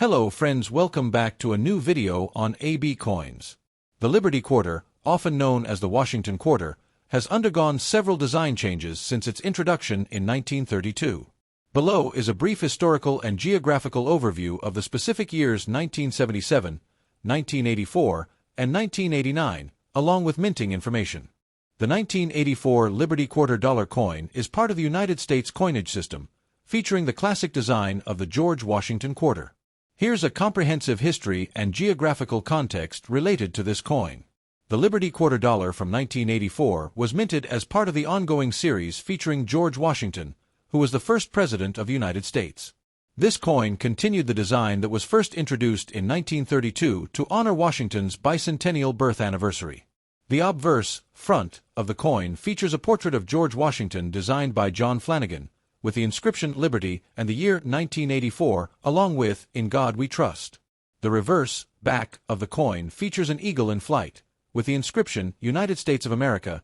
Hello friends, welcome back to a new video on AB coins. The Liberty Quarter, often known as the Washington Quarter, has undergone several design changes since its introduction in 1932. Below is a brief historical and geographical overview of the specific years 1977, 1984, and 1989, along with minting information. The 1984 Liberty Quarter dollar coin is part of the United States coinage system, featuring the classic design of the George Washington Quarter. Here's a comprehensive history and geographical context related to this coin. The Liberty Quarter dollar from 1984 was minted as part of the ongoing series featuring George Washington, who was the first president of the United States. This coin continued the design that was first introduced in 1932 to honor Washington's bicentennial birth anniversary. The obverse, front, of the coin features a portrait of George Washington designed by John Flanagan, with the inscription Liberty and the year 1984, along with In God We Trust. The reverse, back, of the coin features an eagle in flight, with the inscription United States of America,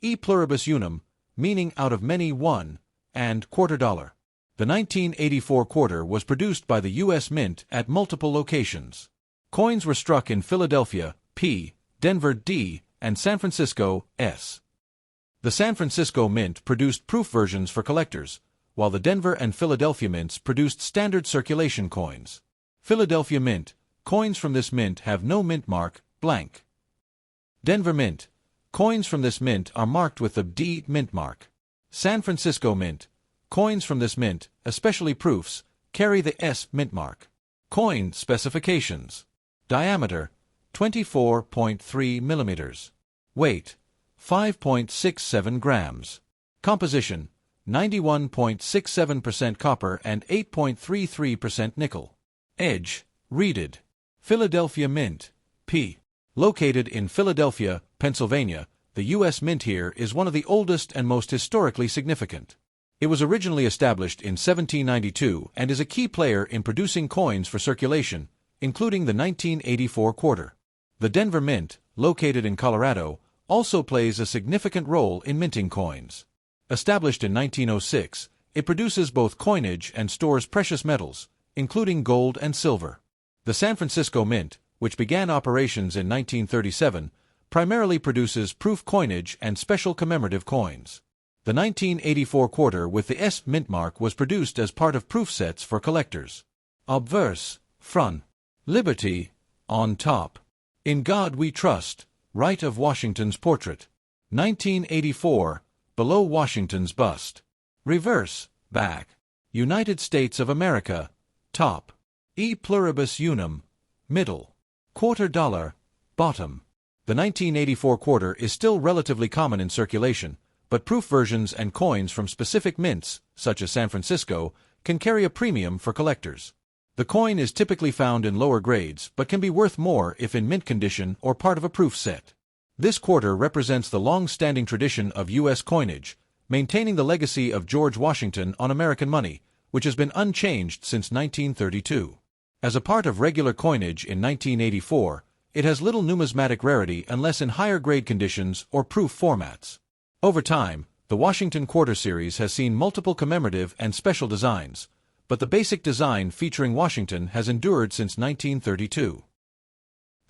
E pluribus unum, meaning out of many one, and quarter dollar. The 1984 quarter was produced by the U.S. Mint at multiple locations. Coins were struck in Philadelphia, P., Denver, D., and San Francisco, S. The San Francisco Mint produced proof versions for collectors, while the Denver and Philadelphia mints produced standard circulation coins. Philadelphia Mint, coins from this mint have no mint mark, blank. Denver Mint, coins from this mint are marked with the D mint mark. San Francisco Mint, coins from this mint, especially proofs, carry the S mint mark. Coin specifications: diameter 24.3 millimeters, weight 5.67 grams, composition 91.67% copper and 8.33% nickel. Edge, reeded. Philadelphia Mint, P. Located in Philadelphia, Pennsylvania, the U.S. Mint here is one of the oldest and most historically significant. It was originally established in 1792 and is a key player in producing coins for circulation, including the 1984 quarter. The Denver Mint, located in Colorado, also plays a significant role in minting coins. Established in 1906, it produces both coinage and stores precious metals, including gold and silver. The San Francisco Mint, which began operations in 1937, primarily produces proof coinage and special commemorative coins. The 1984 quarter with the S mint mark was produced as part of proof sets for collectors. Obverse, front. Liberty, on top. In God We Trust, right of Washington's portrait. 1984, below Washington's bust. Reverse, back. United States of America, top. E pluribus unum, middle. Quarter dollar, bottom. The 1984 quarter is still relatively common in circulation, but proof versions and coins from specific mints, such as San Francisco, can carry a premium for collectors. The coin is typically found in lower grades but can be worth more if in mint condition or part of a proof set. This quarter represents the long-standing tradition of U.S. coinage, maintaining the legacy of George Washington on American money, which has been unchanged since 1932. As a part of regular coinage in 1984, it has little numismatic rarity unless in higher grade conditions or proof formats. Over time, the Washington Quarter series has seen multiple commemorative and special designs, but the basic design featuring Washington has endured since 1932.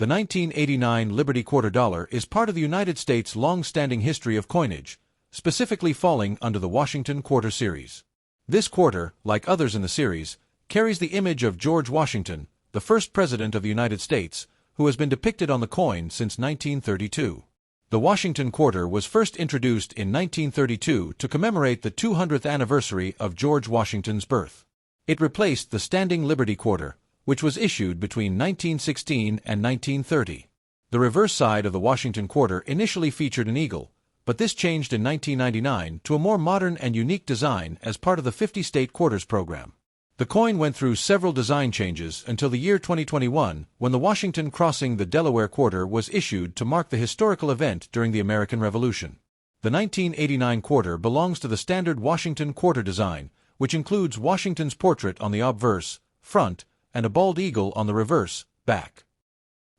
The 1989 Liberty Quarter dollar is part of the United States' long-standing history of coinage, specifically falling under the Washington Quarter series. This quarter, like others in the series, carries the image of George Washington, the first president of the United States, who has been depicted on the coin since 1932. The Washington Quarter was first introduced in 1932 to commemorate the 200th anniversary of George Washington's birth. It replaced the standing Liberty Quarter, which was issued between 1916 and 1930. The reverse side of the Washington Quarter initially featured an eagle, but this changed in 1999 to a more modern and unique design as part of the 50-state quarters program. The coin went through several design changes until the year 2021, when the Washington crossing the Delaware Quarter was issued to mark the historical event during the American Revolution. The 1989 quarter belongs to the standard Washington Quarter design, which includes Washington's portrait on the obverse, front, and a bald eagle on the reverse, back.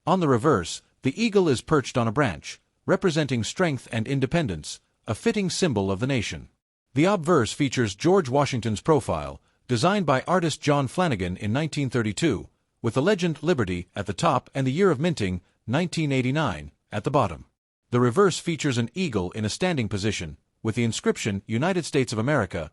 On the reverse, the eagle is perched on a branch, representing strength and independence, a fitting symbol of the nation. The obverse features George Washington's profile, designed by artist John Flanagan in 1932, with the legend Liberty at the top and the year of minting, 1989, at the bottom. The reverse features an eagle in a standing position, with the inscription United States of America,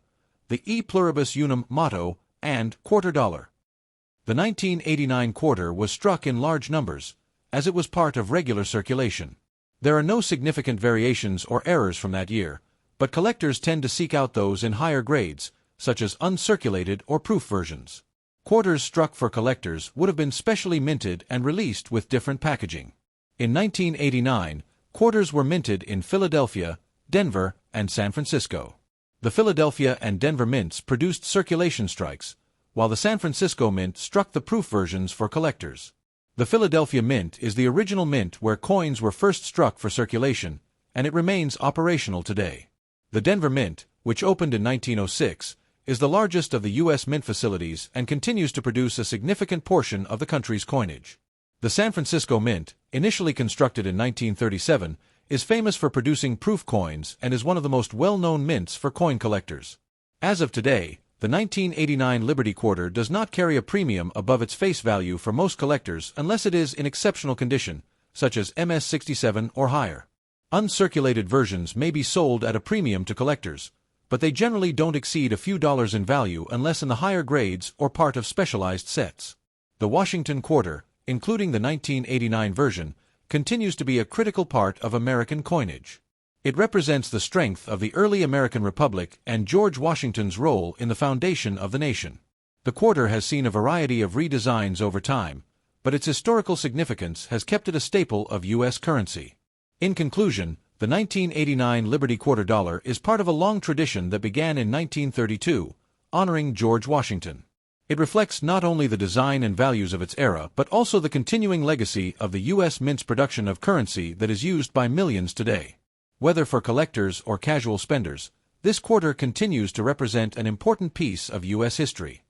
the E Pluribus Unum motto, and $quarter. The 1989 quarter was struck in large numbers, as it was part of regular circulation. There are no significant variations or errors from that year, but collectors tend to seek out those in higher grades, such as uncirculated or proof versions. Quarters struck for collectors would have been specially minted and released with different packaging. In 1989, quarters were minted in Philadelphia, Denver, and San Francisco. The Philadelphia and Denver mints produced circulation strikes, while the San Francisco mint struck the proof versions for collectors. The Philadelphia mint is the original mint where coins were first struck for circulation, and it remains operational today. The Denver mint, which opened in 1906, is the largest of the U.S. mint facilities and continues to produce a significant portion of the country's coinage. The San Francisco mint, initially constructed in 1937, is famous for producing proof coins and is one of the most well-known mints for coin collectors. As of today, the 1989 Liberty Quarter does not carry a premium above its face value for most collectors unless it is in exceptional condition, such as MS-67 or higher. Uncirculated versions may be sold at a premium to collectors, but they generally don't exceed a few dollars in value unless in the higher grades or part of specialized sets. The Washington Quarter, including the 1989 version, continues to be a critical part of American coinage. It represents the strength of the early American Republic and George Washington's role in the foundation of the nation. The quarter has seen a variety of redesigns over time, but its historical significance has kept it a staple of U.S. currency. In conclusion, the 1989 Liberty Quarter Dollar is part of a long tradition that began in 1932, honoring George Washington. It reflects not only the design and values of its era but also the continuing legacy of the U.S. Mint's production of currency that is used by millions today. Whether for collectors or casual spenders, this quarter continues to represent an important piece of U.S. history.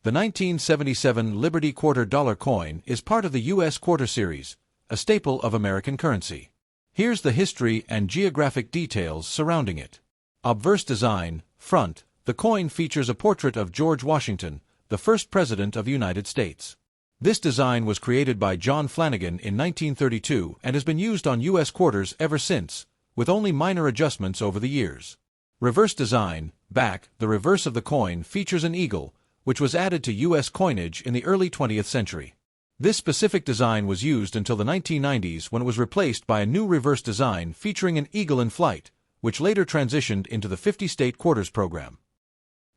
The 1977 Liberty Quarter Dollar coin is part of the U.S. Quarter Series, a staple of American currency. Here's the history and geographic details surrounding it. Obverse design, front. The coin features a portrait of George Washington, the first President of the United States. This design was created by John Flanagan in 1932 and has been used on U.S. quarters ever since, with only minor adjustments over the years. Reverse design, back. The reverse of the coin features an eagle, which was added to U.S. coinage in the early 20th century. This specific design was used until the 1990s when it was replaced by a new reverse design featuring an eagle in flight, which later transitioned into the 50-state quarters program.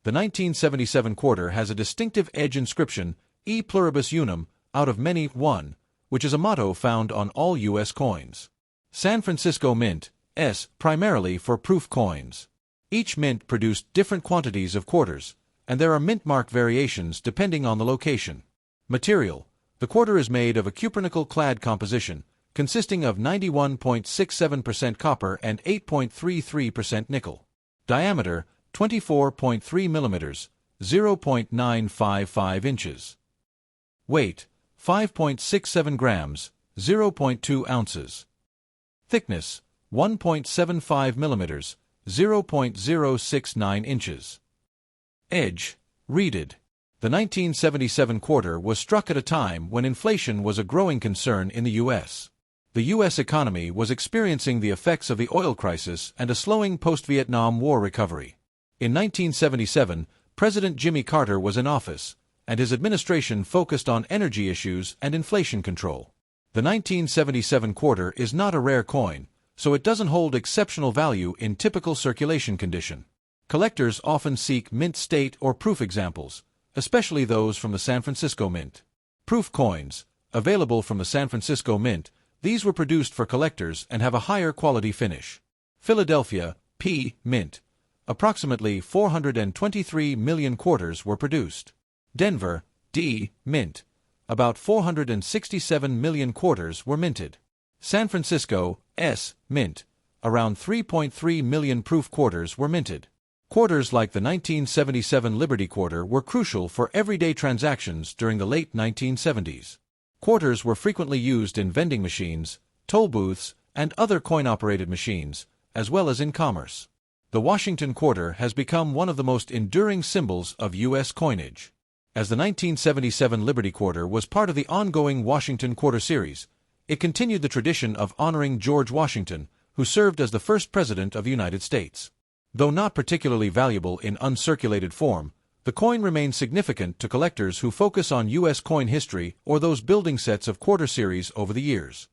The 1977 quarter has a distinctive edge inscription, E Pluribus Unum, out of many, one, which is a motto found on all U.S. coins. San Francisco Mint, S, primarily for proof coins. Each mint produced different quantities of quarters, and there are mint mark variations depending on the location. Material. The quarter is made of a cupronickel-clad composition, consisting of 91.67% copper and 8.33% nickel. Diameter, 24.3 millimeters, 0.955 inches. Weight, 5.67 grams, 0.2 ounces. Thickness, 1.75 millimeters, 0.069 inches. Edge, reeded. The 1977 quarter was struck at a time when inflation was a growing concern in the U.S. The U.S. economy was experiencing the effects of the oil crisis and a slowing post-Vietnam War recovery. In 1977, President Jimmy Carter was in office, and his administration focused on energy issues and inflation control. The 1977 quarter is not a rare coin, so it doesn't hold exceptional value in typical circulation condition. Collectors often seek mint state or proof examples, especially those from the San Francisco Mint. Proof coins, available from the San Francisco Mint, these were produced for collectors and have a higher quality finish. Philadelphia, P. Mint. Approximately 423 million quarters were produced. Denver, D. Mint. About 467 million quarters were minted. San Francisco, S. Mint. Around 3.3 million proof quarters were minted. Quarters like the 1977 Liberty Quarter were crucial for everyday transactions during the late 1970s. Quarters were frequently used in vending machines, toll booths, and other coin-operated machines, as well as in commerce. The Washington Quarter has become one of the most enduring symbols of U.S. coinage. As the 1977 Liberty Quarter was part of the ongoing Washington Quarter series, it continued the tradition of honoring George Washington, who served as the first president of the United States. Though not particularly valuable in uncirculated form, the coin remains significant to collectors who focus on U.S. coin history or those building sets of quarter series over the years.